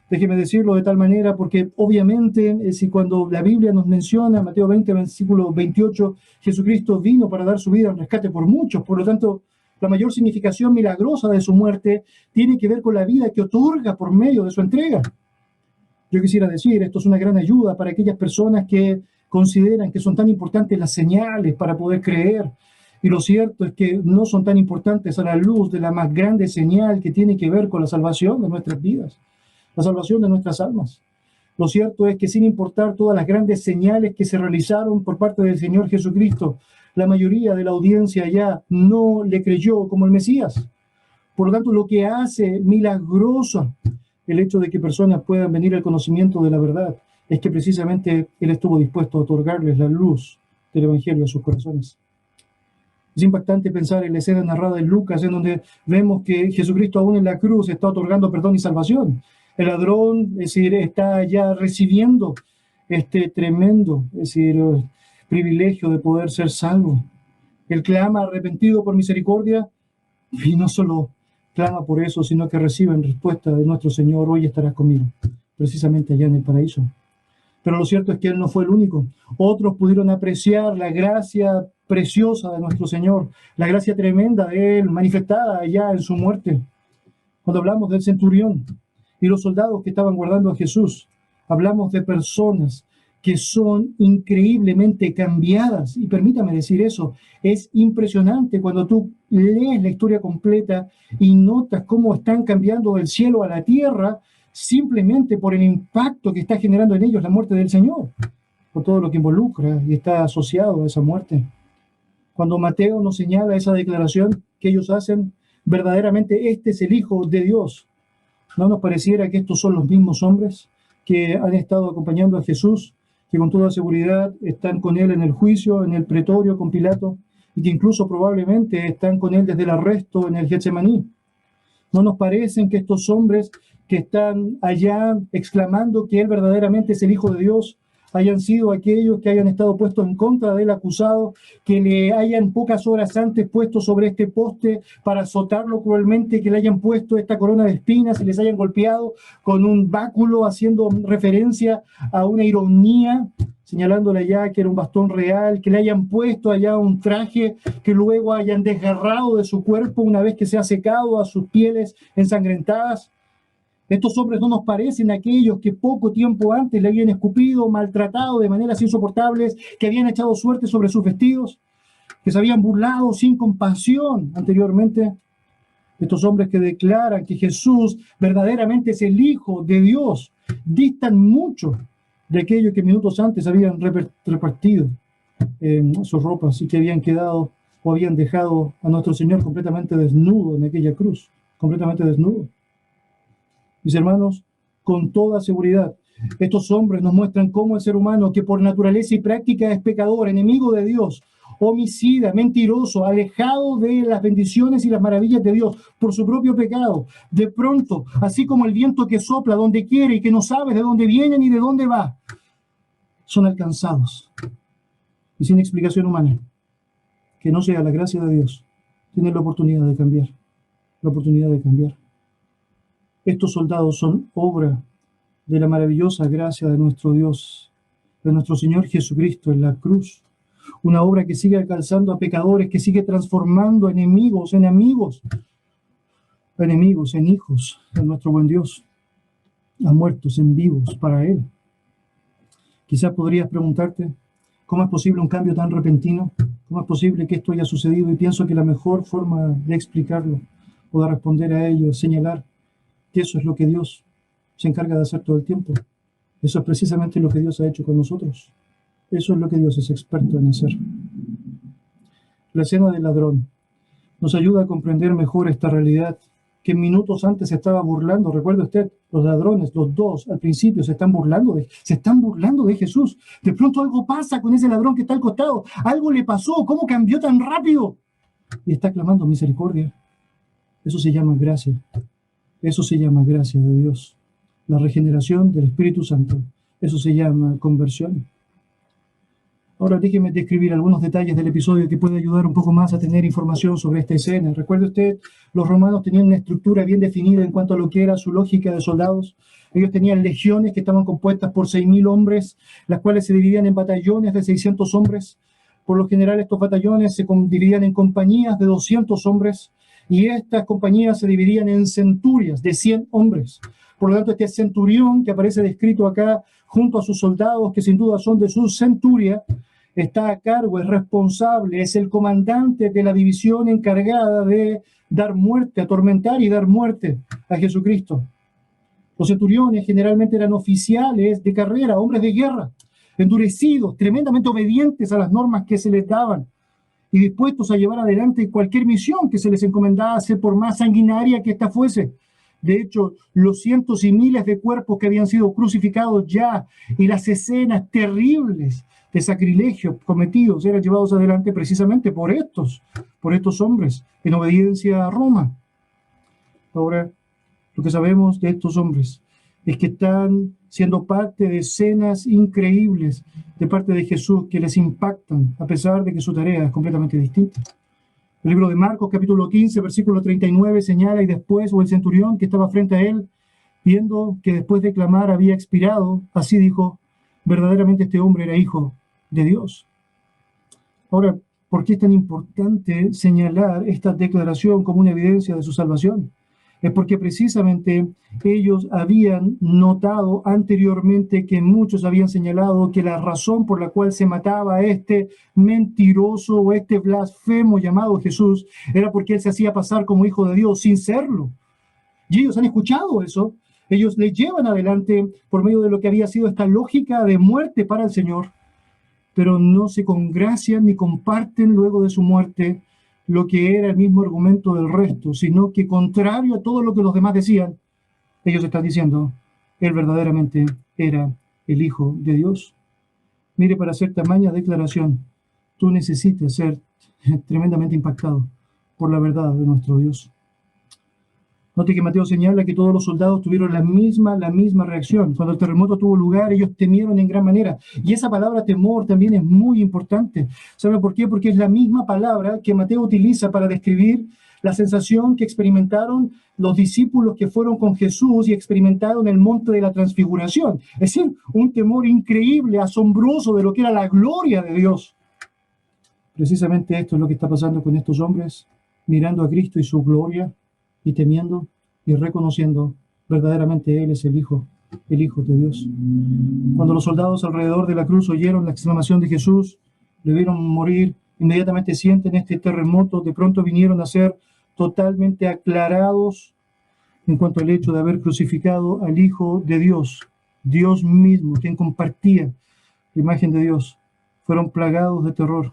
Déjeme decirlo de tal manera, porque obviamente si cuando la Biblia nos menciona, Mateo 20, versículo 28, Jesucristo vino para dar su vida en rescate por muchos, por lo tanto, la mayor significación milagrosa de su muerte tiene que ver con la vida que otorga por medio de su entrega. Yo quisiera decir, esto es una gran ayuda para aquellas personas que consideran que son tan importantes las señales para poder creer. Y lo cierto es que no son tan importantes a la luz de la más grande señal que tiene que ver con la salvación de nuestras vidas, la salvación de nuestras almas. Lo cierto es que sin importar todas las grandes señales que se realizaron por parte del Señor Jesucristo, la mayoría de la audiencia ya no le creyó como el Mesías. Por lo tanto, lo que hace milagroso el hecho de que personas puedan venir al conocimiento de la verdad es que precisamente Él estuvo dispuesto a otorgarles la luz del Evangelio a sus corazones. Es impactante pensar en la escena narrada en Lucas, en donde vemos que Jesucristo aún en la cruz está otorgando perdón y salvación. El ladrón, es decir, está ya recibiendo este tremendo, privilegio de poder ser salvo. Él clama arrepentido por misericordia y no solo clama por eso, sino que recibe en respuesta de nuestro Señor: hoy estarás conmigo, precisamente allá en el paraíso. Pero lo cierto es que Él no fue el único. Otros pudieron apreciar la gracia preciosa de nuestro Señor, la gracia tremenda de Él, manifestada allá en su muerte. Cuando hablamos del centurión y los soldados que estaban guardando a Jesús, hablamos de personas que son increíblemente cambiadas. Y permítame decir eso, es impresionante cuando tú lees la historia completa y notas cómo están cambiando del cielo a la tierra simplemente por el impacto que está generando en ellos la muerte del Señor, por todo lo que involucra y está asociado a esa muerte. Cuando Mateo nos señala esa declaración que ellos hacen, verdaderamente este es el Hijo de Dios. ¿No nos pareciera que estos son los mismos hombres que han estado acompañando a Jesús, que con toda seguridad están con él en el juicio, en el pretorio con Pilato, y que incluso probablemente están con él desde el arresto en el Getsemaní? ¿No nos parecen que estos hombres que están allá exclamando que él verdaderamente es el Hijo de Dios hayan sido aquellos que hayan estado puestos en contra del acusado, que le hayan pocas horas antes puesto sobre este poste para azotarlo cruelmente, que le hayan puesto esta corona de espinas y les hayan golpeado con un báculo haciendo referencia a una ironía, señalándole allá que era un bastón real, que le hayan puesto allá un traje que luego hayan desgarrado de su cuerpo una vez que se ha secado a sus pieles ensangrentadas? Estos hombres no nos parecen aquellos que poco tiempo antes le habían escupido, maltratado de maneras insoportables, que habían echado suerte sobre sus vestidos, que se habían burlado sin compasión anteriormente. Estos hombres que declaran que Jesús verdaderamente es el Hijo de Dios, distan mucho de aquellos que minutos antes habían repartido sus ropas y que habían quedado o habían dejado a nuestro Señor completamente desnudo en aquella cruz, completamente desnudo. Mis hermanos, con toda seguridad, estos hombres nos muestran cómo el ser humano, que por naturaleza y práctica es pecador, enemigo de Dios, homicida, mentiroso, alejado de las bendiciones y las maravillas de Dios por su propio pecado, de pronto, así como el viento que sopla donde quiere y que no sabes de dónde viene ni de dónde va, son alcanzados y sin explicación humana, que no sea la gracia de Dios, tienen la oportunidad de cambiar, la oportunidad de cambiar. Estos soldados son obra de la maravillosa gracia de nuestro Dios, de nuestro Señor Jesucristo en la cruz. Una obra que sigue alcanzando a pecadores, que sigue transformando enemigos en amigos, enemigos en hijos de nuestro buen Dios, a muertos en vivos para Él. Quizás podrías preguntarte, ¿cómo es posible un cambio tan repentino? ¿Cómo es posible que esto haya sucedido? Y pienso que la mejor forma de explicarlo o de responder a ello es señalar que eso es lo que Dios se encarga de hacer todo el tiempo. Eso es precisamente lo que Dios ha hecho con nosotros. Eso es lo que Dios es experto en hacer. La escena del ladrón nos ayuda a comprender mejor esta realidad que minutos antes se estaba burlando. Recuerde usted, los ladrones, los dos, al principio se están burlando de Jesús. De pronto algo pasa con ese ladrón que está al costado. Algo le pasó. ¿Cómo cambió tan rápido? Y está clamando misericordia. Eso se llama gracia. Eso se llama gracia de Dios. La regeneración del Espíritu Santo. Eso se llama conversión. Ahora déjeme describir algunos detalles del episodio que puede ayudar un poco más a tener información sobre esta escena. Recuerde usted, los romanos tenían una estructura bien definida en cuanto a lo que era su lógica de soldados. Ellos tenían legiones que estaban compuestas por 6.000 hombres, las cuales se dividían en batallones de 600 hombres. Por lo general, estos batallones se dividían en compañías de 200 hombres, y estas compañías se dividían en centurias de 100 hombres. Por lo tanto, este centurión que aparece descrito acá junto a sus soldados, que sin duda son de su centuria, está a cargo, es responsable, es el comandante de la división encargada de dar muerte, atormentar y dar muerte a Jesucristo. Los centuriones generalmente eran oficiales de carrera, hombres de guerra, endurecidos, tremendamente obedientes a las normas que se les daban y dispuestos a llevar adelante cualquier misión que se les encomendase, por más sanguinaria que ésta fuese. De hecho, los cientos y miles de cuerpos que habían sido crucificados ya y las escenas terribles de sacrilegio cometidos eran llevados adelante precisamente por estos hombres en obediencia a Roma. Ahora, lo que sabemos de estos hombres es que están siendo parte de escenas increíbles de parte de Jesús que les impactan, a pesar de que su tarea es completamente distinta. El libro de Marcos, capítulo 15, versículo 39, señala, y después, o el centurión que estaba frente a él, viendo que después de clamar había expirado, así dijo, verdaderamente este hombre era hijo de Dios. Ahora, ¿por qué es tan importante señalar esta declaración como una evidencia de su salvación? Es porque precisamente ellos habían notado anteriormente que muchos habían señalado que la razón por la cual se mataba a este mentiroso o este blasfemo llamado Jesús era porque él se hacía pasar como hijo de Dios sin serlo. Y ellos han escuchado eso, Ellos le llevan adelante por medio de lo que había sido esta lógica de muerte para el Señor, pero no se congracian ni comparten luego de su muerte lo que era el mismo argumento del resto, sino que contrario a todo lo que los demás decían, ellos están diciendo, él verdaderamente era el Hijo de Dios. Mire, para hacer tamaña declaración, tú necesitas ser tremendamente impactado por la verdad de nuestro Dios. Note que Mateo señala que todos los soldados tuvieron la misma reacción. Cuando el terremoto tuvo lugar, ellos temieron en gran manera. Y esa palabra temor también es muy importante. ¿Sabe por qué? Porque es la misma palabra que Mateo utiliza para describir la sensación que experimentaron los discípulos que fueron con Jesús y experimentaron el monte de la transfiguración. Es decir, un temor increíble, asombroso de lo que era la gloria de Dios. Precisamente esto es lo que está pasando con estos hombres, mirando a Cristo y su gloria, y temiendo y reconociendo verdaderamente Él es el Hijo de Dios. Cuando los soldados alrededor de la cruz oyeron la exclamación de Jesús, le vieron morir, inmediatamente sienten este terremoto, de pronto vinieron a ser totalmente aclarados en cuanto al hecho de haber crucificado al Hijo de Dios, Dios mismo, quien compartía la imagen de Dios. Fueron plagados de terror.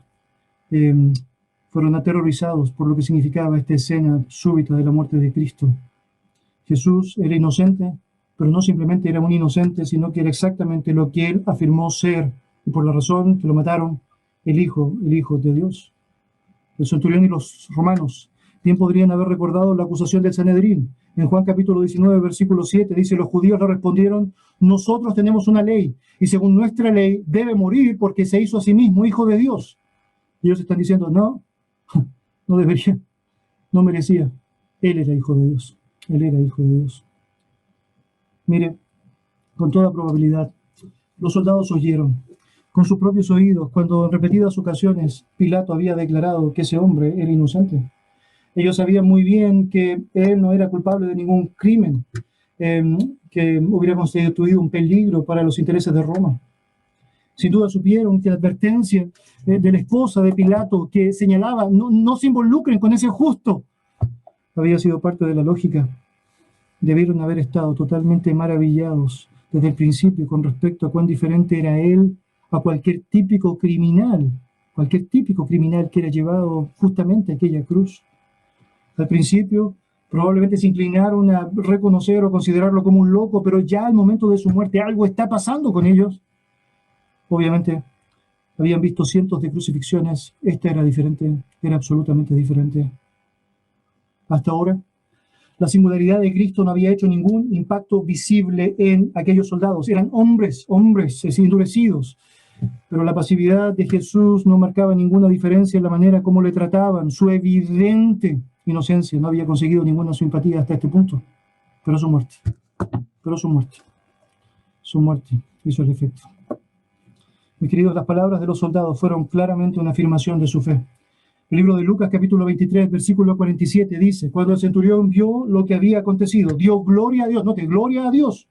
Fueron aterrorizados por lo que significaba esta escena súbita de la muerte de Cristo. Jesús era inocente, pero no simplemente era un inocente, sino que era exactamente lo que él afirmó ser, y por la razón que lo mataron, el Hijo de Dios. El centurión y los romanos bien podrían haber recordado la acusación del Sanedrín. En Juan capítulo 19, versículo 7, dice, los judíos le respondieron, nosotros tenemos una ley, y según nuestra ley debe morir porque se hizo a sí mismo Hijo de Dios. Y ellos están diciendo, no debería, no merecía. Él era Hijo de Dios. Él era Hijo de Dios. Mire, con toda probabilidad, los soldados oyeron con sus propios oídos cuando en repetidas ocasiones Pilato había declarado que ese hombre era inocente. Ellos sabían muy bien que él no era culpable de ningún crimen que hubiera constituido un peligro para los intereses de Roma. Sin duda supieron que la advertencia de la esposa de Pilato que señalaba no se involucren con ese justo había sido parte de la lógica. Debieron haber estado totalmente maravillados desde el principio con respecto a cuán diferente era él a cualquier típico criminal que era llevado justamente a aquella cruz. Al principio probablemente se inclinaron a reconocer o considerarlo como un loco, pero ya al momento de su muerte algo está pasando con ellos. Obviamente, habían visto cientos de crucifixiones. Esta era diferente, era absolutamente diferente. Hasta ahora, la singularidad de Cristo no había hecho ningún impacto visible en aquellos soldados. Eran hombres endurecidos. Pero la pasividad de Jesús no marcaba ninguna diferencia en la manera como le trataban. Su evidente inocencia no había conseguido ninguna simpatía hasta este punto. Pero su muerte hizo el efecto. Mis queridos, las palabras de los soldados fueron claramente una afirmación de su fe. El libro de Lucas, capítulo 23, versículo 47, dice, cuando el centurión vio lo que había acontecido, dio gloria a Dios, note, gloria a Dios,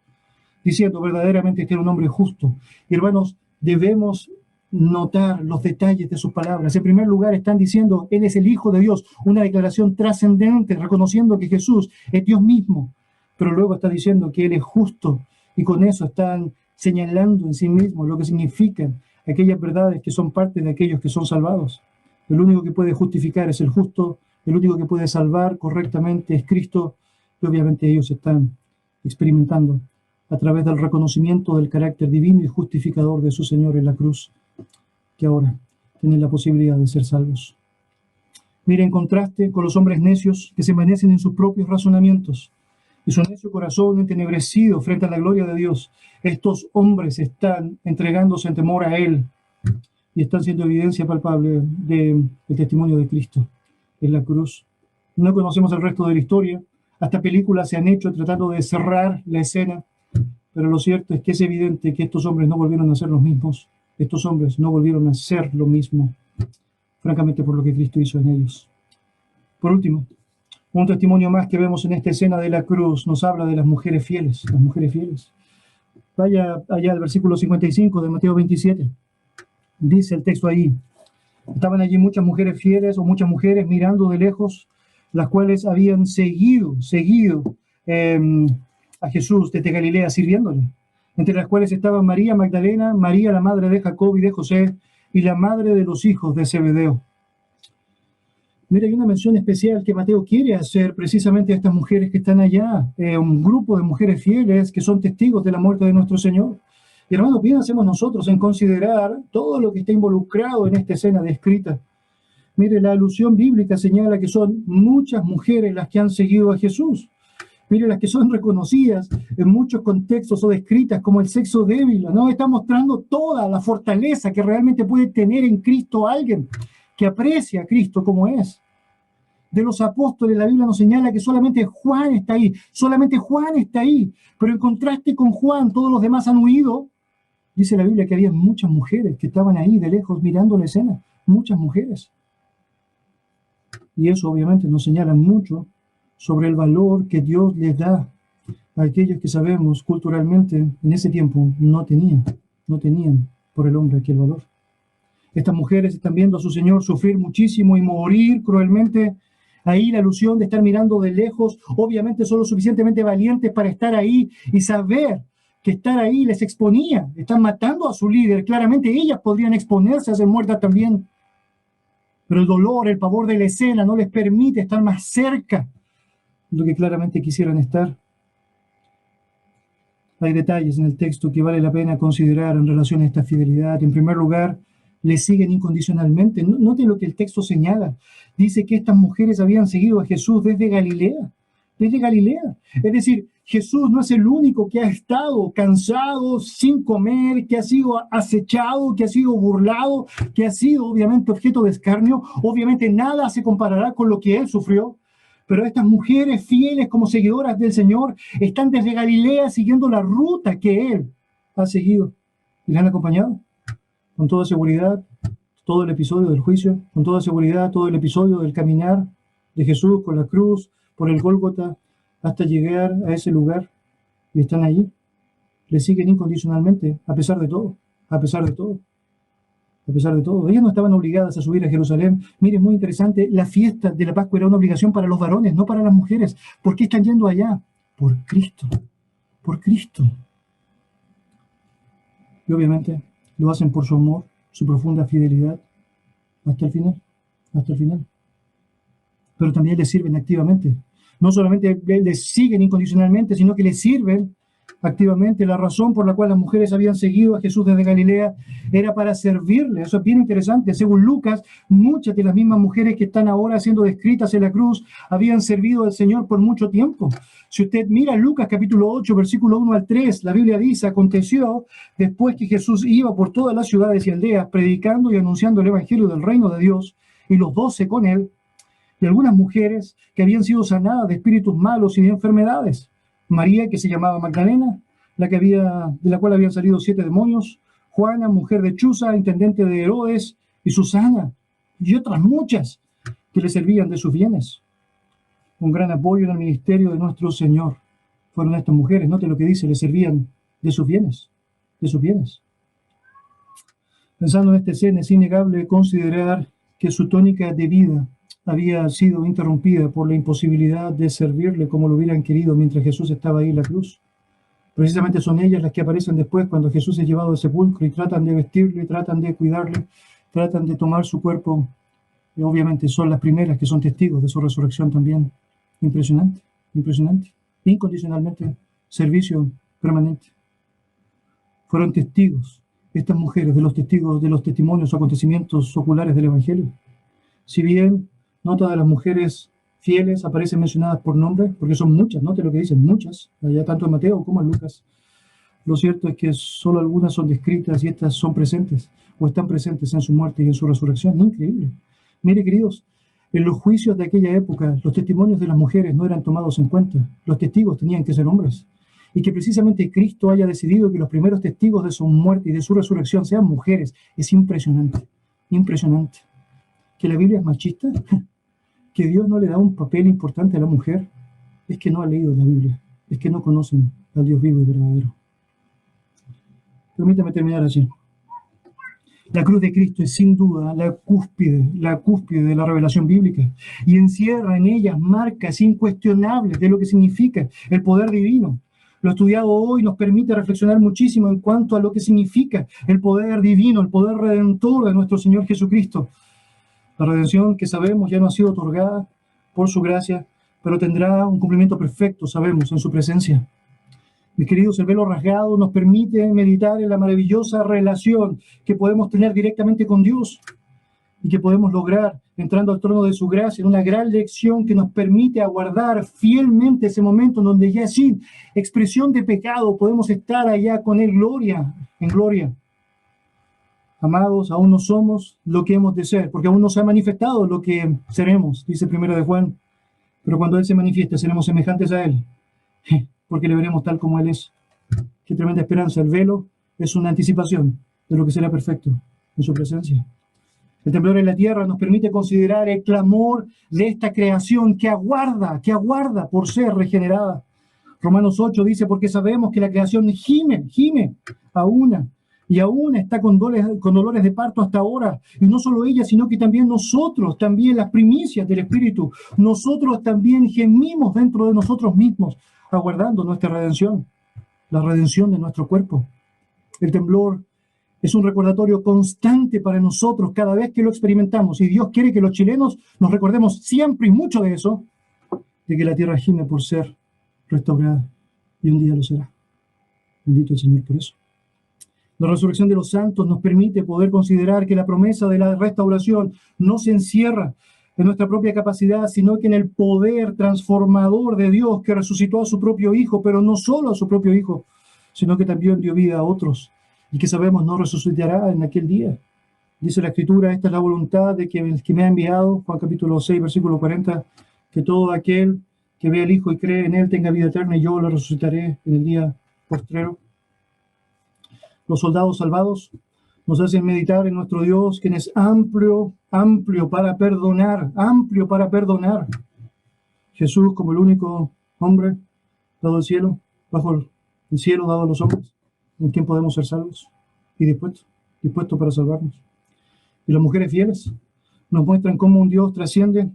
diciendo verdaderamente que era un hombre justo. Y hermanos, debemos notar los detalles de sus palabras. En primer lugar, están diciendo, Él es el Hijo de Dios, una declaración trascendente, reconociendo que Jesús es Dios mismo. Pero luego está diciendo que Él es justo, y con eso están señalando en sí mismo lo que significan aquellas verdades que son parte de aquellos que son salvados. El único que puede justificar es el justo, el único que puede salvar correctamente es Cristo, y obviamente ellos están experimentando a través del reconocimiento del carácter divino y justificador de su Señor en la cruz, que ahora tienen la posibilidad de ser salvos. Mira, en contraste con los hombres necios que se envanecen en sus propios razonamientos, y su necio corazón entenebrecido frente a la gloria de Dios, estos hombres están entregándose en temor a Él y están siendo evidencia palpable del testimonio de Cristo en la cruz. No conocemos el resto de la historia, hasta películas se han hecho tratando de cerrar la escena, pero lo cierto es que es evidente que estos hombres no volvieron a ser los mismos, estos hombres no volvieron a ser lo mismo, francamente por lo que Cristo hizo en ellos. Por último, un testimonio más que vemos en esta escena de la cruz nos habla de las mujeres fieles, las mujeres fieles. Vaya allá al versículo 55 de Mateo 27. Dice el texto ahí, estaban allí muchas mujeres fieles o muchas mujeres mirando de lejos, las cuales habían seguido a Jesús desde Galilea sirviéndole, entre las cuales estaban María Magdalena, María la madre de Jacob y de José, y la madre de los hijos de Zebedeo. Mira, hay una mención especial que Mateo quiere hacer precisamente a estas mujeres que están allá, un grupo de mujeres fieles que son testigos de la muerte de nuestro Señor. Y hermanos, bien hacemos nosotros en considerar todo lo que está involucrado en esta escena descrita. Mire, la alusión bíblica señala que son muchas mujeres las que han seguido a Jesús. Mire, las que son reconocidas en muchos contextos o descritas como el sexo débil, ¿no? Está mostrando toda la fortaleza que realmente puede tener en Cristo alguien que aprecia a Cristo como es. De los apóstoles, la Biblia nos señala que solamente Juan está ahí, pero en contraste con Juan, todos los demás han huido. Dice la Biblia que había muchas mujeres que estaban ahí de lejos mirando la escena, muchas mujeres. Y eso obviamente nos señala mucho sobre el valor que Dios les da a aquellos que sabemos culturalmente en ese tiempo no tenían por el hombre aquel valor. Estas mujeres están viendo a su Señor sufrir muchísimo y morir cruelmente. Ahí la alusión de estar mirando de lejos, obviamente son lo suficientemente valientes para estar ahí y saber que estar ahí les exponía. Están matando a su líder. Claramente ellas podrían exponerse a ser muertas también. Pero el dolor, el pavor de la escena no les permite estar más cerca de lo que claramente quisieran estar. Hay detalles en el texto que vale la pena considerar en relación a esta fidelidad. En primer lugar, le siguen incondicionalmente. Noten lo que el texto señala. Dice que estas mujeres habían seguido a Jesús desde Galilea. Desde Galilea. Es decir, Jesús no es el único que ha estado cansado, sin comer, que ha sido acechado, que ha sido burlado, que ha sido obviamente objeto de escarnio. Obviamente nada se comparará con lo que él sufrió. Pero estas mujeres fieles como seguidoras del Señor están desde Galilea siguiendo la ruta que él ha seguido. ¿Y le han acompañado? Con toda seguridad, todo el episodio del juicio, con toda seguridad, todo el episodio del caminar de Jesús con la cruz, por el Gólgota, hasta llegar a ese lugar, y están allí. Le siguen incondicionalmente, a pesar de todo, a pesar de todo, a pesar de todo. Ellas no estaban obligadas a subir a Jerusalén. Miren, muy interesante, la fiesta de la Pascua era una obligación para los varones, no para las mujeres. ¿Por qué están yendo allá? Por Cristo, por Cristo. Y obviamente lo hacen por su amor, su profunda fidelidad, hasta el final, hasta el final. Pero también le sirven activamente. No solamente les siguen incondicionalmente, sino que les sirven activamente. La razón por la cual las mujeres habían seguido a Jesús desde Galilea era para servirle. Eso es bien interesante. Según Lucas, muchas de las mismas mujeres que están ahora siendo descritas en la cruz habían servido al Señor por mucho tiempo. Si usted mira Lucas capítulo 8, versículo 1 al 3, la Biblia dice: aconteció después que Jesús iba por todas las ciudades y aldeas predicando y anunciando el evangelio del reino de Dios, y los 12 con él, y algunas mujeres que habían sido sanadas de espíritus malos y de enfermedades. María, que se llamaba Magdalena, de la cual habían salido 7 demonios, Juana, mujer de Chuza, intendente de Herodes, y Susana, y otras muchas que le servían de sus bienes. Un gran apoyo en el ministerio de nuestro Señor fueron estas mujeres. Note lo que dice: le servían de sus bienes, de sus bienes. Pensando en esta escena, es innegable considerar que su tónica de vida había sido interrumpida por la imposibilidad de servirle como lo hubieran querido mientras Jesús estaba ahí en la cruz. Precisamente son ellas las que aparecen después cuando Jesús es llevado al sepulcro y tratan de vestirle, tratan de cuidarle, tratan de tomar su cuerpo. Y obviamente son las primeras que son testigos de su resurrección también. Impresionante, impresionante. Incondicionalmente, servicio permanente. Fueron testigos, estas mujeres, de los testimonios o acontecimientos oculares del Evangelio. Si bien no todas las mujeres fieles aparecen mencionadas por nombre, porque son muchas, note lo que dicen, muchas, allá tanto en Mateo como en Lucas. Lo cierto es que solo algunas son descritas y estas son presentes, o están presentes en su muerte y en su resurrección. Increíble. Mire, queridos, en los juicios de aquella época, los testimonios de las mujeres no eran tomados en cuenta. Los testigos tenían que ser hombres. Y que precisamente Cristo haya decidido que los primeros testigos de su muerte y de su resurrección sean mujeres, es impresionante, impresionante. ¿Que la Biblia es machista? ¿Que Dios no le da un papel importante a la mujer? Es que no ha leído la Biblia, es que no conocen al Dios vivo y verdadero. Permítame terminar así. La cruz de Cristo es sin duda la cúspide de la revelación bíblica, y encierra en ella marcas incuestionables de lo que significa el poder divino. Lo estudiado hoy nos permite reflexionar muchísimo en cuanto a lo que significa el poder divino, el poder redentor de nuestro Señor Jesucristo. La redención que sabemos ya no ha sido otorgada por su gracia, pero tendrá un cumplimiento perfecto, sabemos, en su presencia. Mis queridos, el velo rasgado nos permite meditar en la maravillosa relación que podemos tener directamente con Dios y que podemos lograr entrando al trono de su gracia en una gran lección que nos permite aguardar fielmente ese momento en donde ya sin expresión de pecado podemos estar allá con Él en gloria. Amados, aún no somos lo que hemos de ser, porque aún no se ha manifestado lo que seremos, dice 1 de Juan. Pero cuando Él se manifieste, seremos semejantes a Él, porque le veremos tal como Él es. Qué tremenda esperanza. El velo es una anticipación de lo que será perfecto en su presencia. El temblor en la tierra nos permite considerar el clamor de esta creación que aguarda por ser regenerada. Romanos 8 dice, porque sabemos que la creación gime y aún está con dolores de parto hasta ahora. Y no solo ella, sino que también nosotros, también las primicias del Espíritu, nosotros también gemimos dentro de nosotros mismos, aguardando nuestra redención, la redención de nuestro cuerpo. El temblor es un recordatorio constante para nosotros cada vez que lo experimentamos. Y Dios quiere que los chilenos nos recordemos siempre y mucho de eso, de que la tierra gime por ser restaurada. Y un día lo será. Bendito el Señor por eso. La resurrección de los santos nos permite poder considerar que la promesa de la restauración no se encierra en nuestra propia capacidad, sino que en el poder transformador de Dios que resucitó a su propio Hijo, pero no solo a su propio Hijo, sino que también dio vida a otros, y que sabemos no resucitará en aquel día. Dice la Escritura, esta es la voluntad de que me ha enviado, Juan capítulo 6, versículo 40, que todo aquel que ve al Hijo y cree en Él tenga vida eterna, y yo lo resucitaré en el día postrero. Los soldados salvados nos hacen meditar en nuestro Dios, quien es amplio para perdonar, Jesús como el único hombre dado al cielo, bajo el cielo dado a los hombres, en quien podemos ser salvos y dispuesto para salvarnos. Y las mujeres fieles nos muestran cómo Dios trasciende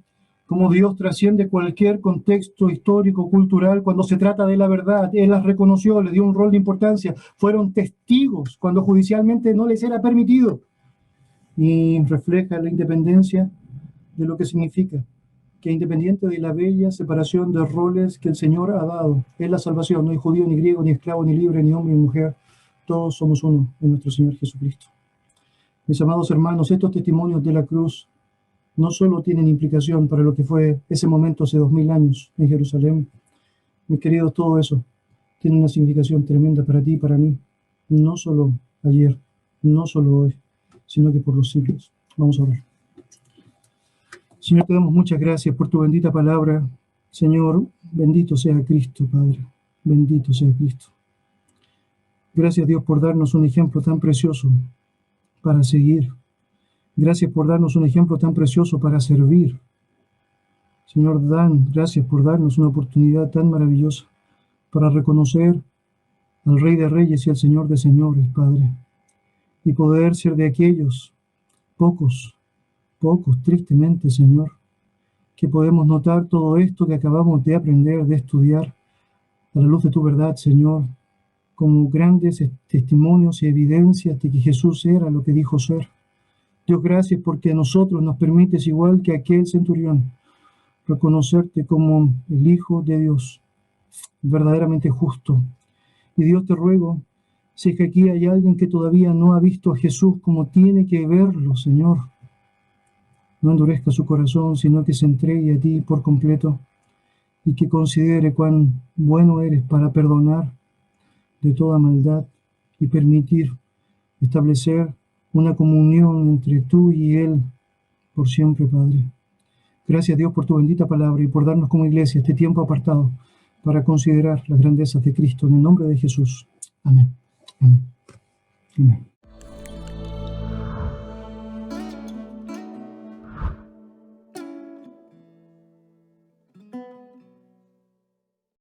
cualquier contexto histórico, cultural, cuando se trata de la verdad. Él las reconoció, les dio un rol de importancia, fueron testigos cuando judicialmente no les era permitido. Y refleja la independencia de lo que significa, que independiente de la bella separación de roles que el Señor ha dado, es la salvación. No hay judío, ni griego, ni esclavo, ni libre, ni hombre, ni mujer. Todos somos uno en nuestro Señor Jesucristo. Mis amados hermanos, estos testimonios de la cruz no solo tienen implicación para lo que fue ese momento hace 2000 años en Jerusalén. Mis queridos, todo eso tiene una significación tremenda para ti y para mí. No solo ayer, no solo hoy, sino que por los siglos. Vamos a orar. Señor, te damos muchas gracias por tu bendita palabra. Señor, bendito sea Cristo, Padre. Bendito sea Cristo. Gracias, Dios, por darnos un ejemplo tan precioso para seguir. Gracias por darnos un ejemplo tan precioso para servir. Señor, gracias por darnos una oportunidad tan maravillosa para reconocer al Rey de Reyes y al Señor de Señores, Padre, y poder ser de aquellos pocos, tristemente, Señor, que podemos notar todo esto que acabamos de aprender, de estudiar, a la luz de tu verdad, Señor, como grandes testimonios y evidencias de que Jesús era lo que dijo ser. Dios, gracias porque a nosotros nos permites, igual que aquel centurión, reconocerte como el Hijo de Dios, verdaderamente justo. Y Dios, te ruego, si es que aquí hay alguien que todavía no ha visto a Jesús como tiene que verlo, Señor, no endurezca su corazón, sino que se entregue a ti por completo y que considere cuán bueno eres para perdonar de toda maldad y permitir establecer una comunión entre tú y Él por siempre, Padre. Gracias, Dios, por tu bendita palabra y por darnos como iglesia este tiempo apartado para considerar las grandezas de Cristo. En el nombre de Jesús. Amén. Amén. Amén.